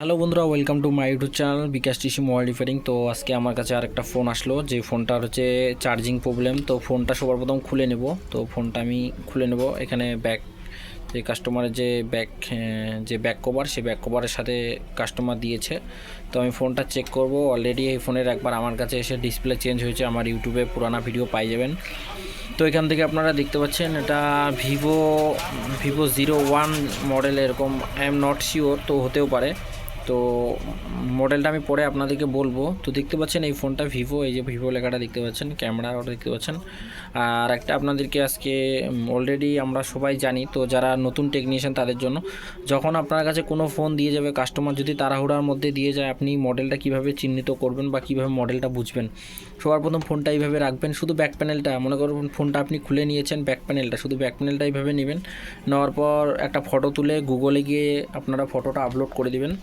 Hello বন্ধুরা, welcome to my YouTube channel Bikash TC mobile repairing. তো আজকে আমার কাছে আরেকটা ফোন আসলো, যে ফোনটার হচ্ছে চার্জিং প্রবলেম। তো ফোনটা সবার প্রথম খুলে নেব। তো ফোনটা আমি খুলে নেব। এখানে ব্যাক যে কাস্টমারের যে ব্যাক কভার, সেই ব্যাক কভারের সাথে কাস্টমার দিয়েছে। তো আমি ফোনটা চেক করব। অলরেডি এই ফোনের একবার আমার কাছে এসে ডিসপ্লে চেঞ্জ হয়েছে, আমার ইউটিউবে পুরানা ভিডিও পাই যাবেন। তো এখান থেকে আপনারা দেখতে পাচ্ছেন এটা ভিভো 01 মডেল, এরকম আই এম নট শিওর, তো হতেও পারে। তো মডেলটা আমি পরে আপনাদেরকে বলবো। তো দেখতে পাচ্ছেন এই ফোনটা ভিভো, এই যে ভিভো লেখাটা দেখতে পাচ্ছেন, ক্যামেরা ওটা দেখতে পাচ্ছেন। আর একটা আপনাদেরকে আজকে অলরেডি আমরা সবাই জানি, তো যারা নতুন টেকনিশিয়ান তাদের জন্য, যখন আপনার কাছে কোনো ফোন দিয়ে যাবে কাস্টমার, যদি তাড়াহুড়ার মধ্যে দিয়ে যায়, আপনি মডেলটা কিভাবে চিহ্নিত করবেন বা কিভাবে মডেলটা বুঝবেন। সবার প্রথম ফোনটা এইভাবে রাখবেন, শুধু ব্যাক প্যানেলটা, মনে করুন ফোনটা আপনি খুলে নিয়েছেন, ব্যাক প্যানেলটা, শুধু ব্যাক প্যানেলটা এইভাবে নেবেন। নেওয়ার পর একটা ফটো তুলে গুগলে গিয়ে আপনারা ফটোটা আপলোড করে দিবেন।